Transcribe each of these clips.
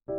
온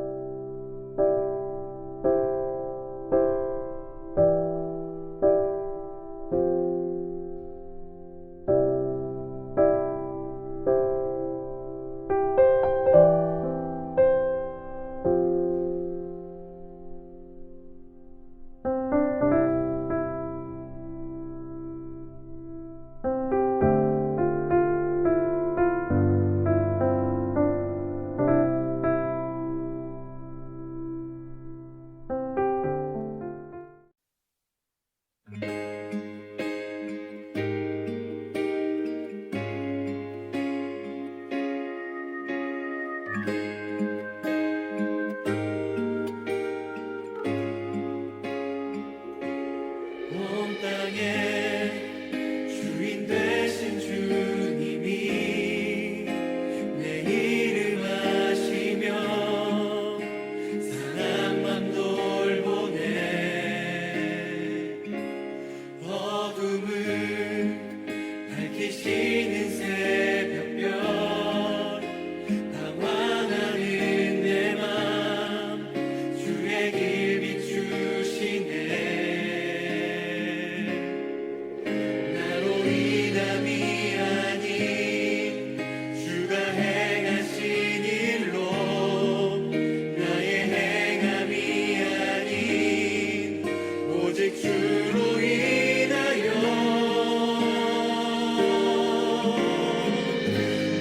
땅의 주인 되신 주님이 내 이름 아시며 사랑만 돌보네. 어둠을 밝히시는 새벽별 방황하는 내 맘 주의 길 비추시네. 주로 인하여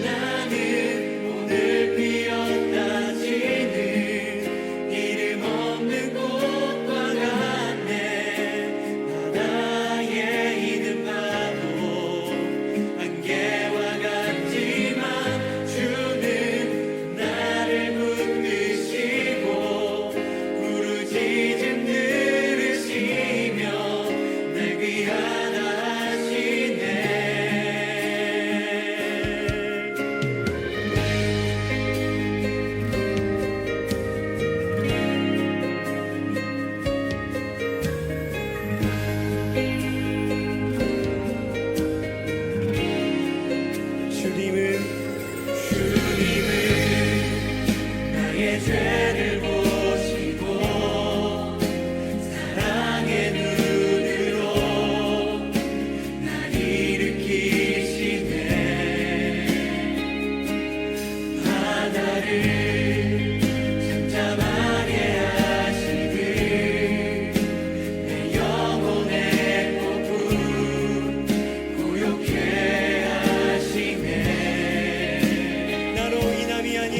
나는 오늘 피었다 지는 이름 없는 꽃과 같네. 바다에 있는 파도 안개와 같지만 주는 나를 붙드시고 부르짖음 귀하다 하시네. 주님은 나의 죄를 보시고 사랑의 눈으로 바다를 잠잠하게 하시듯 내 영혼의 폭풍 고요케 하시네. 나로 인함이 아닌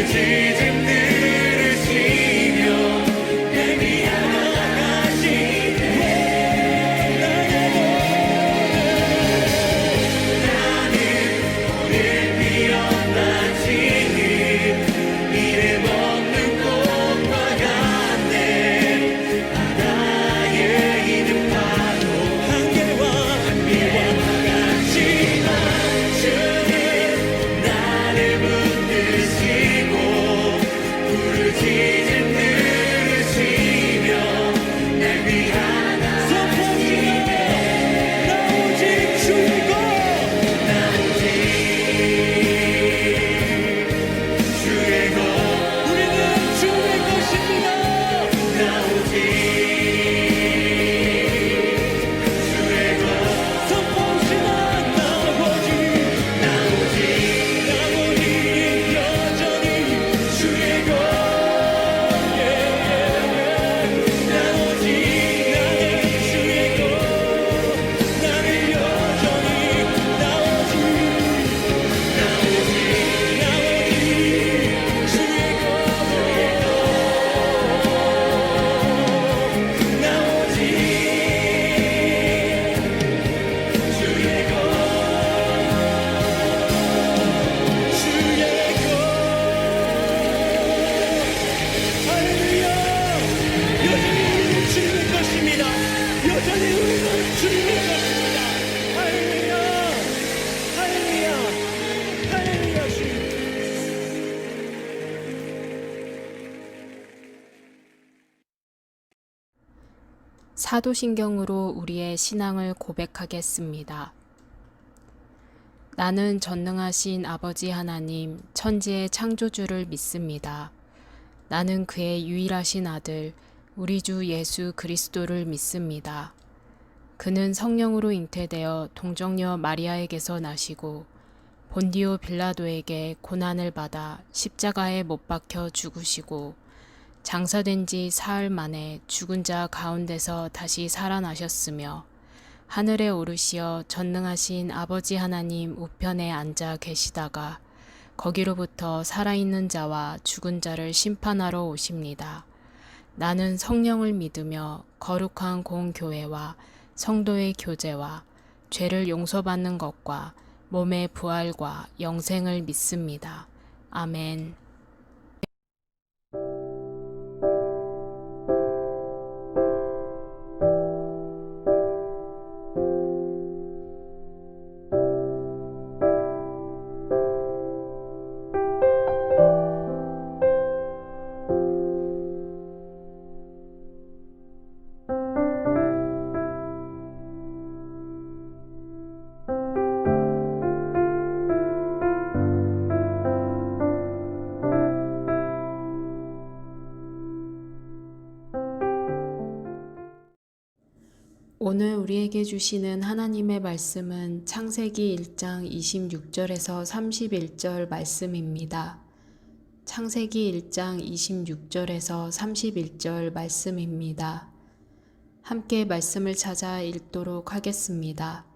부르짖음 들으시며 날 위하시네 나는 오늘 피었다 지는 이름 없는 꽃과 같네 바다에 있는 파도 한계와 같지만 주는 나를 붙드시고 부르짖음 들으시며 날 위하시네 나 오직 주의 것 나 오직 주의 것 우리는 주의 것입니다 나 오직 주의 것 선포하시나 나 오직 여전히 주의 것 나 오직 나는 주의 것 나는 여전히 나 오직 주의 것 나 오직 주의 것 할렐루야 여전히 우리는 주님의 것입니다 여전히 우리는 주님의 것입니다 할렐루야 할렐루야 할렐루야 주님 사도신경으로 우리의 신앙을 고백하겠습니다. 나는 전능하신 아버지 하나님, 천지의 창조주를 믿습니다. 나는 그의 유일하신 아들, 우리 주 예수 그리스도를 믿습니다. 그는 성령으로 잉태되어 동정녀 마리아에게서 나시고 본디오 빌라도에게 고난을 받아 십자가에 못 박혀 죽으시고 장사된 지 사흘 만에 죽은 자 가운데서 다시 살아나셨으며 하늘에 오르시어 전능하신 아버지 하나님 우편에 앉아 계시다가 거기로부터 살아있는 자와 죽은 자를 심판하러 오십니다. 나는 성령을 믿으며 거룩한 공교회와 성도의 교제와 죄를 용서받는 것과 몸의 부활과 영생을 믿습니다. 아멘. 오늘 우리에게 주시는 하나님의 말씀은 창세기 1장 26절에서 31절 말씀입니다. 창세기 1장 26절에서 31절 말씀입니다. 함께 말씀을 찾아 읽도록 하겠습니다.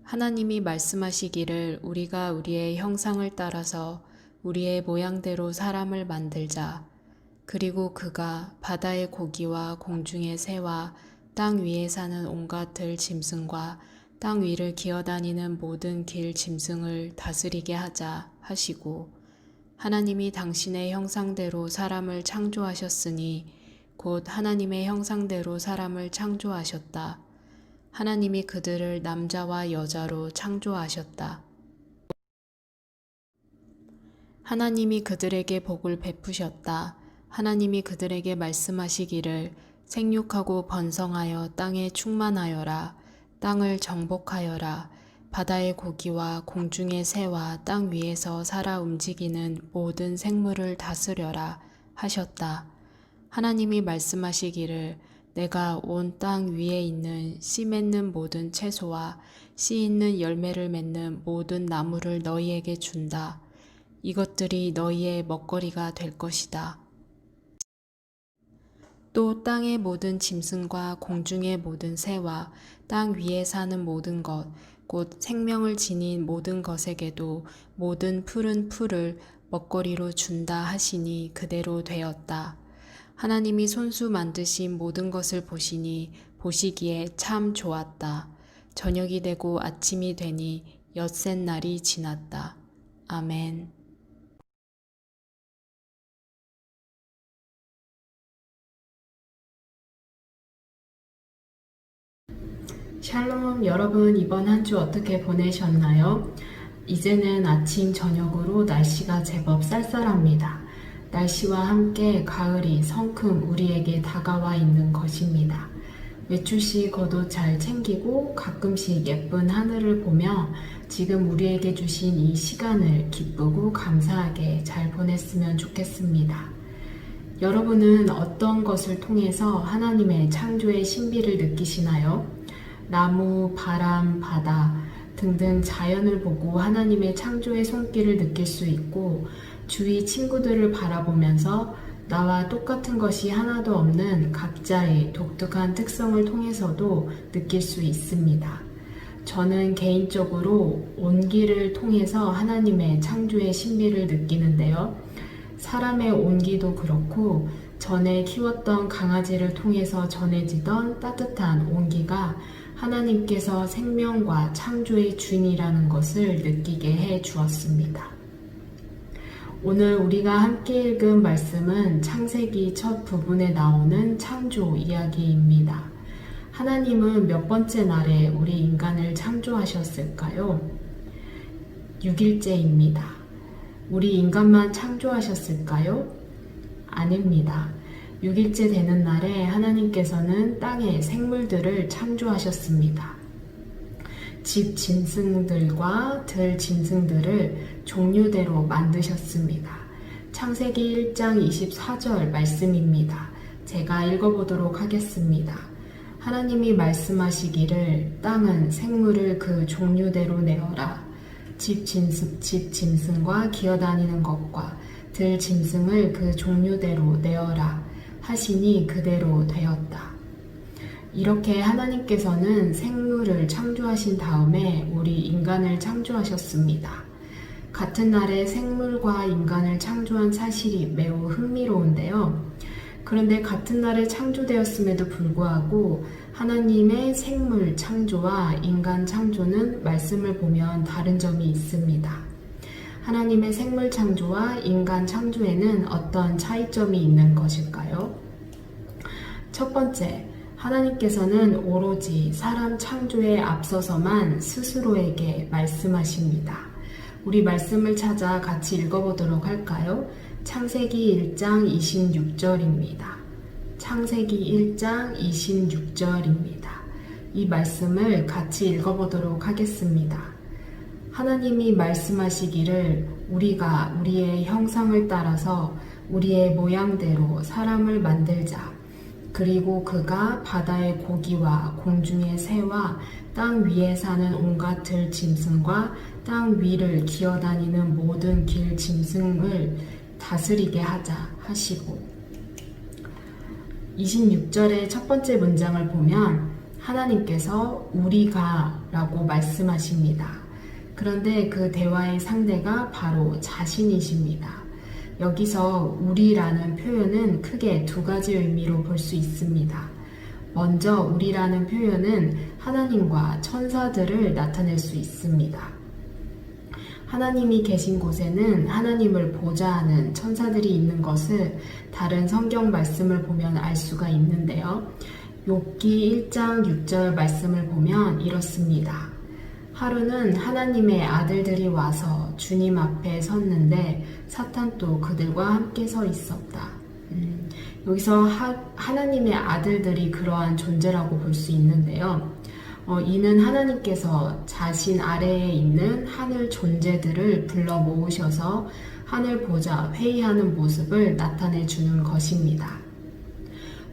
하나님이 말씀하시기를 우리가 우리의 형상을 따라서 우리의 모양대로 사람을 만들자. 그리고 그가 바다의 고기와 공중의 새와 땅 위에 사는 온갖 들 짐승과 땅 위를 기어다니는 모든 길 짐승을 다스리게 하자 하시고 하나님이 당신의 형상대로 사람을 창조하셨으니 곧 하나님의 형상대로 사람을 창조하셨다. 하나님이 그들을 남자와 여자로 창조하셨다. 하나님이 그들에게 복을 베푸셨다. 하나님이 그들에게 말씀하시기를 생육하고 번성하여 땅에 충만하여라. 땅을 정복하여라. 바다의 고기와 공중의 새와 땅 위에서 살아 움직이는 모든 생물을 다스려라 하셨다. 하나님이 말씀하시기를 내가 온 땅 위에 있는 씨 맺는 모든 채소와 씨 있는 열매를 맺는 모든 나무를 너희에게 준다. 이것들이 너희의 먹거리가 될 것이다. 또 땅의 모든 짐승과 공중의 모든 새와 땅 위에 사는 모든 것, 곧 생명을 지닌 모든 것에게도 모든 푸른 풀을 먹거리로 준다 하시니 그대로 되었다. 하나님이 손수 만드신 모든 것을 보시니 보시기에 참 좋았다. 저녁이 되고 아침이 되니 엿새 날이 지났다. 아멘. 샬롬 여러분, 이번 한 주 어떻게 보내셨나요? 이제는 아침 저녁으로 날씨가 제법 쌀쌀합니다. 날씨와 함께 가을이 성큼 우리에게 다가와 있는 것입니다. 외출시 겉옷 잘 챙기고 가끔씩 예쁜 하늘을 보며 지금 우리에게 주신 이 시간을 기쁘고 감사하게 잘 보냈으면 좋겠습니다. 여러분은 어떤 것을 통해서 하나님의 창조의 신비를 느끼시나요? 나무, 바람, 바다 등등 자연을 보고 하나님의 창조의 손길을 느낄 수 있고 주위 친구들을 바라보면서 나와 똑같은 것이 하나도 없는 각자의 독특한 특성을 통해서도 느낄 수 있습니다. 저는 개인적으로 온기를 통해서 하나님의 창조의 신비를 느끼는데요. 사람의 온기도 그렇고 전에 키웠던 강아지를 통해서 전해지던 따뜻한 온기가 하나님께서 생명과 창조의 주인이라는 것을 느끼게 해 주었습니다. 오늘 우리가 함께 읽은 말씀은 창세기 첫 부분에 나오는 창조 이야기입니다. 하나님은 몇 번째 날에 우리 인간을 창조하셨을까요? 6일째입니다. 우리 인간만 창조하셨을까요? 아닙니다. 6일째 되는 날에 하나님께서는 땅의 생물들을 창조하셨습니다. 집 짐승들과 들 짐승들을 종류대로 만드셨습니다. 창세기 1장 24절 말씀입니다. 제가 읽어보도록 하겠습니다. 하나님이 말씀하시기를 땅은 생물을 그 종류대로 내어라. 집 짐승과 기어다니는 것과 들 짐승을 그 종류대로 내어라 하시니 그대로 되었다. 이렇게 하나님께서는 생물을 창조하신 다음에 우리 인간을 창조하셨습니다. 같은 날에 생물과 인간을 창조한 사실이 매우 흥미로운데요. 그런데 같은 날에 창조되었음에도 불구하고 하나님의 생물 창조와 인간 창조는 말씀을 보면 다른 점이 있습니다. 하나님의 생물 창조와 인간 창조에는 어떤 차이점이 있는 것일까요? 첫 번째, 하나님께서는 오로지 사람 창조에 앞서서만 스스로에게 말씀하십니다. 우리 말씀을 찾아 같이 읽어보도록 할까요? 창세기 1장 26절입니다. 창세기 1장 26절입니다. 이 말씀을 같이 읽어보도록 하겠습니다. 하나님이 말씀하시기를 우리가 우리의 형상을 따라서 우리의 모양대로 사람을 만들자. 그리고 그가 바다의 고기와 공중의 새와 땅 위에 사는 온갖 들 짐승과 땅 위를 기어다니는 모든 길 짐승을 다스리게 하자 하시고 26절의 첫 번째 문장을 보면 하나님께서 우리가 라고 말씀하십니다. 그런데 그 대화의 상대가 바로 자신이십니다. 여기서 우리라는 표현은 크게 두 가지 의미로 볼 수 있습니다. 먼저 우리라는 표현은 하나님과 천사들을 나타낼 수 있습니다. 하나님이 계신 곳에는 하나님을 보좌하는 천사들이 있는 것을 다른 성경 말씀을 보면 알 수가 있는데요. 욥기 1장 6절 말씀을 보면 이렇습니다. 하루는 하나님의 아들들이 와서 주님 앞에 섰는데 사탄도 그들과 함께 서 있었다. 여기서 하나님의 아들들이 그러한 존재라고 볼 수 있는데요. 이는 하나님께서 자신 아래에 있는 하늘 존재들을 불러 모으셔서 하늘 보자 회의하는 모습을 나타내 주는 것입니다.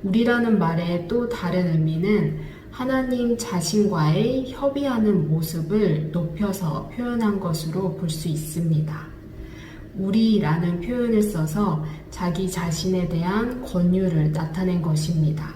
우리라는 말의 또 다른 의미는 하나님 자신과의 협의하는 모습을 높여서 표현한 것으로 볼 수 있습니다. 우리라는 표현을 써서 자기 자신에 대한 권유를 나타낸 것입니다.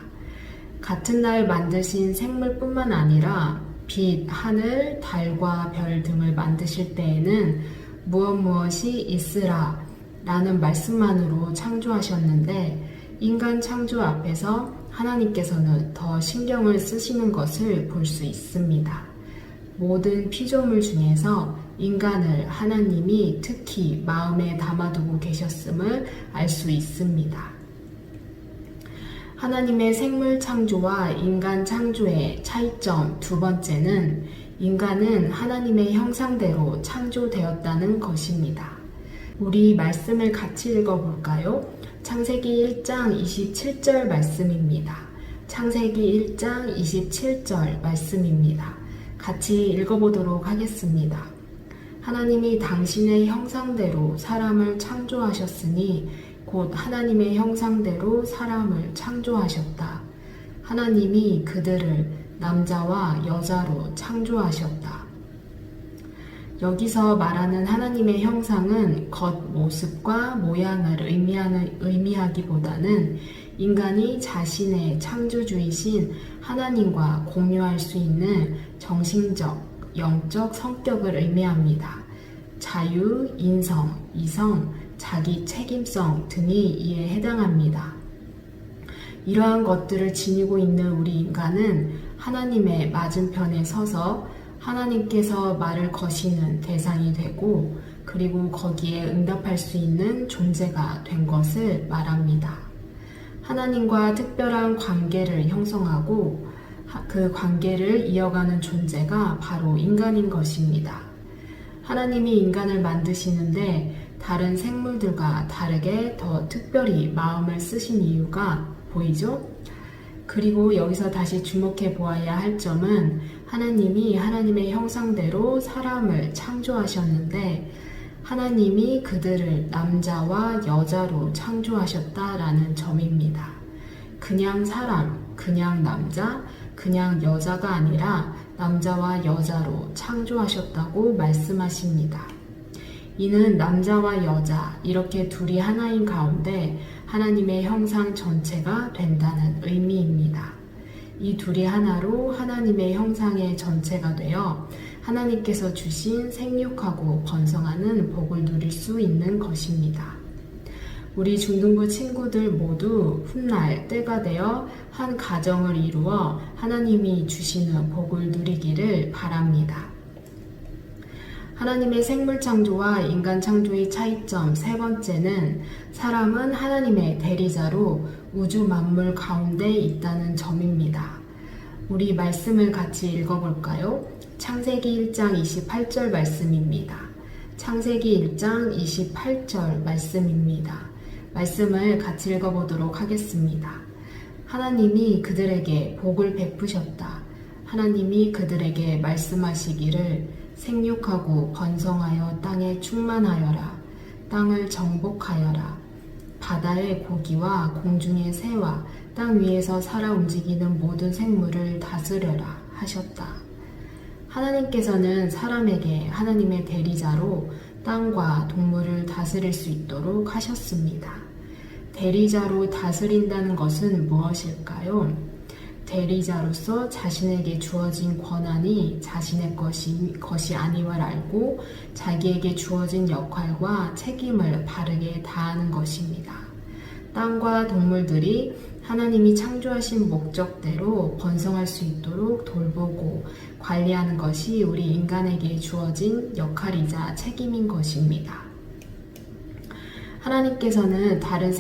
같은 날 만드신 생물뿐만 아니라 빛, 하늘, 달과 별 등을 만드실 때에는 무엇이 있으라 라는 말씀만으로 창조하셨는데 인간 창조 앞에서 하나님께서는 더 신경을 쓰시는 것을 볼 수 있습니다. 모든 피조물 중에서 인간을 하나님이 특히 마음에 담아두고 계셨음을 알 수 있습니다. 하나님의 생물 창조와 인간 창조의 차이점 두 번째는 인간은 하나님의 형상대로 창조되었다는 것입니다. 우리 말씀을 같이 읽어볼까요? 창세기 1장 27절 말씀입니다. 창세기 1장 27절 말씀입니다. 같이 읽어보도록 하겠습니다. 하나님이 당신의 형상대로 사람을 창조하셨으니 곧 하나님의 형상대로 사람을 창조하셨다. 하나님이 그들을 남자와 여자로 창조하셨다. 여기서 말하는 하나님의 형상은 겉모습과 모양을 의미하기보다는 인간이 자신의 창조주이신 하나님과 공유할 수 있는 정신적, 영적 성격을 의미합니다. 자유, 인성, 이성, 자기 책임성 등이 이에 해당합니다. 이러한 것들을 지니고 있는 우리 인간은 하나님의 맞은편에 서서 하나님께서 말을 거시는 대상이 되고 그리고 거기에 응답할 수 있는 존재가 된 것을 말합니다. 하나님과 특별한 관계를 형성하고 그 관계를 이어가는 존재가 바로 인간인 것입니다. 하나님이 인간을 만드시는데 다른 생물들과 다르게 더 특별히 마음을 쓰신 이유가 보이죠? 그리고 여기서 다시 주목해 보아야 할 점은 하나님이 하나님의 형상대로 사람을 창조하셨는데 하나님이 그들을 남자와 여자로 창조하셨다라는 점입니다. 그냥 사람, 그냥 남자, 그냥 여자가 아니라 남자와 여자로 창조하셨다고 말씀하십니다. 이는 남자와 여자 이렇게 둘이 하나인 가운데 하나님의 형상 전체가 된다는 의미입니다. 이 둘이 하나로 하나님의 형상의 전체가 되어 하나님께서 주신 생육하고 번성하는 복을 누릴 수 있는 것입니다. 우리 중등부 친구들 모두 훗날 때가 되어 한 가정을 이루어 하나님이 주시는 복을 누리기를 바랍니다. 하나님의 생물 창조와 인간 창조의 차이점 세 번째는 사람은 하나님의 대리자로 우주 만물 가운데 있다는 점입니다. 우리 말씀을 같이 읽어볼까요? 창세기 1장 28절 말씀입니다. 창세기 1장 28절 말씀입니다. 말씀을 같이 읽어보도록 하겠습니다. 하나님이 그들에게 복을 베푸셨다. 하나님이 그들에게 말씀하시기를 생육하고 번성하여 땅에 충만하여라. 땅을 정복하여라. 바다의 고기와 공중의 새와 땅 위에서 살아 움직이는 모든 생물을 다스려라 하셨다. 하나님께서는 사람에게 하나님의 대리자로 땅과 동물을 다스릴 수 있도록 하셨습니다. 대리자로 다스린다는 것은 무엇일까요? 대리자로서 자신에게 주어진 권한이 자신의 것이 아님을 알고 자기에게 주어진 역할과 책임을 바르게 다하는 것입니다. 땅과 동물들이 하나님이 창조하신 목적대로 번성할 수 있도록 돌보고 관리하는 것이 우리 인간에게 주어진 역할이자 책임인 것입니다. 하나님께서는 다른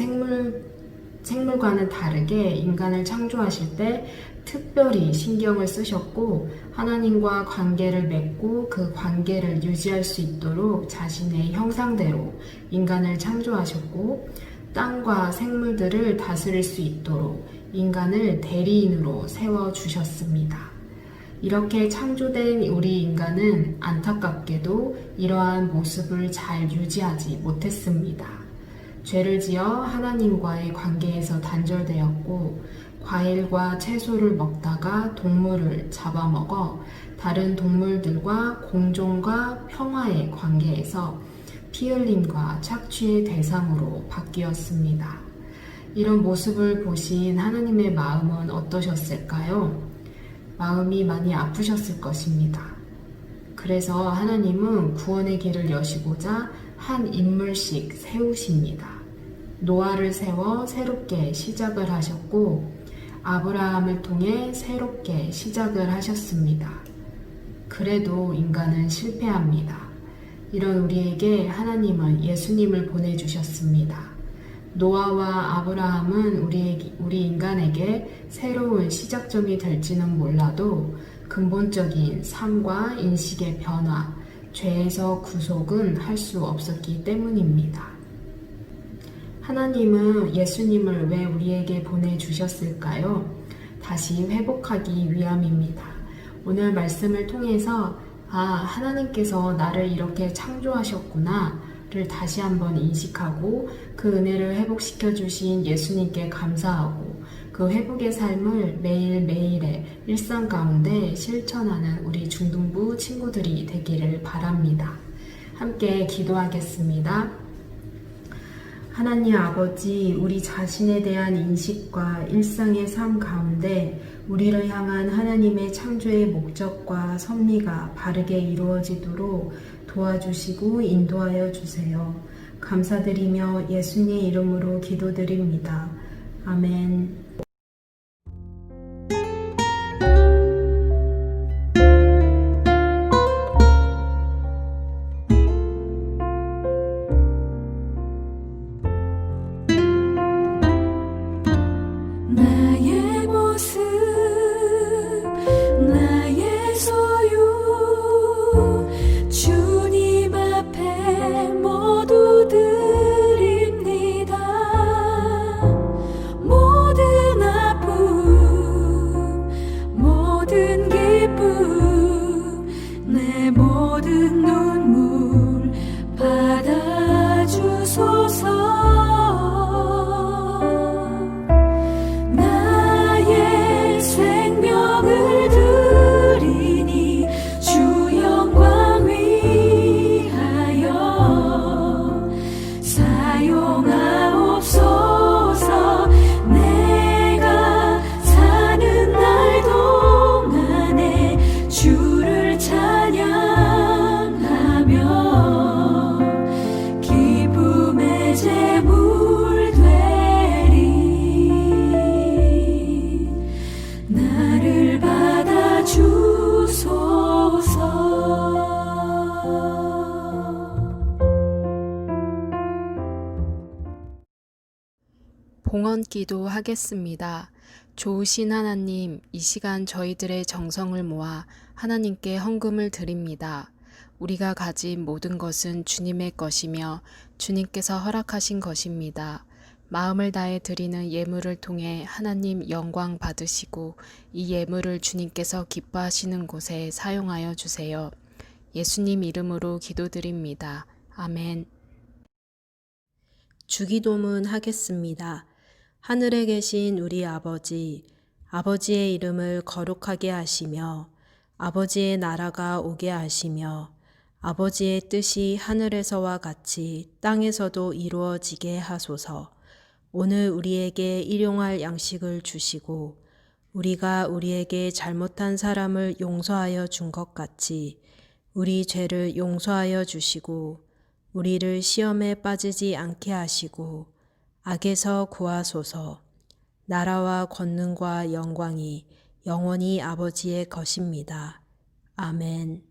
생물과는 다르게 인간을 창조하실 때 특별히 신경을 쓰셨고 하나님과 관계를 맺고 그 관계를 유지할 수 있도록 자신의 형상대로 인간을 창조하셨고 땅과 생물들을 다스릴 수 있도록 인간을 대리인으로 세워주셨습니다. 이렇게 창조된 우리 인간은 안타깝게도 이러한 모습을 잘 유지하지 못했습니다. 죄를 지어 하나님과의 관계에서 단절되었고 과일과 채소를 먹다가 동물을 잡아먹어 다른 동물들과 공존과 평화의 관계에서 피 흘림과 착취의 대상으로 바뀌었습니다. 이런 모습을 보신 하나님의 마음은 어떠셨을까요? 마음이 많이 아프셨을 것입니다. 그래서 하나님은 구원의 길을 여시고자 한 인물씩 세우십니다. 노아를 세워 새롭게 시작을 하셨고 아브라함을 통해 새롭게 시작을 하셨습니다. 그래도 인간은 실패합니다. 이런 우리에게 하나님은 예수님을 보내주셨습니다. 노아와 아브라함은 우리 인간에게 새로운 시작점이 될지는 몰라도 근본적인 삶과 인식의 변화, 죄에서 구속은 할 수 없었기 때문입니다. 하나님은 예수님을 왜 우리에게 보내주셨을까요? 다시 회복하기 위함입니다. 오늘 말씀을 통해서 하나님께서 나를 이렇게 창조하셨구나 를 다시 한번 인식하고 그 은혜를 회복시켜 주신 예수님께 감사하고 그 회복의 삶을 매일매일의 일상 가운데 실천하는 우리 중등부 친구들이 되기를 바랍니다. 함께 기도하겠습니다. 하나님 아버지, 우리 자신에 대한 인식과 일상의 삶 가운데 우리를 향한 하나님의 창조의 목적과 섭리가 바르게 이루어지도록 도와주시고 인도하여 주세요. 감사드리며 예수님의 이름으로 기도드립니다. 아멘. 나의 모습 나의 소유 주님 앞에 모두 드립니다. 모든 아픔 모든 기쁨 내 모든 눈물 받아주소서. 봉헌기도 하겠습니다. 좋으신 하나님, 이 시간 저희들의 정성을 모아 하나님께 헌금을 드립니다. 우리가 가진 모든 것은 주님의 것이며 주님께서 허락하신 것입니다. 마음을 다해 드리는 예물을 통해 하나님 영광 받으시고 이 예물을 주님께서 기뻐하시는 곳에 사용하여 주세요. 예수님 이름으로 기도드립니다. 아멘. 주기도문 하겠습니다. 하늘에 계신 우리 아버지, 아버지의 이름을 거룩하게 하시며 아버지의 나라가 오게 하시며 아버지의 뜻이 하늘에서와 같이 땅에서도 이루어지게 하소서. 오늘 우리에게 일용할 양식을 주시고 우리가 우리에게 잘못한 사람을 용서하여 준 것 같이 우리 죄를 용서하여 주시고 우리를 시험에 빠지지 않게 하시고 악에서 구하소서. 나라와 권능과 영광이 영원히 아버지의 것입니다. 아멘.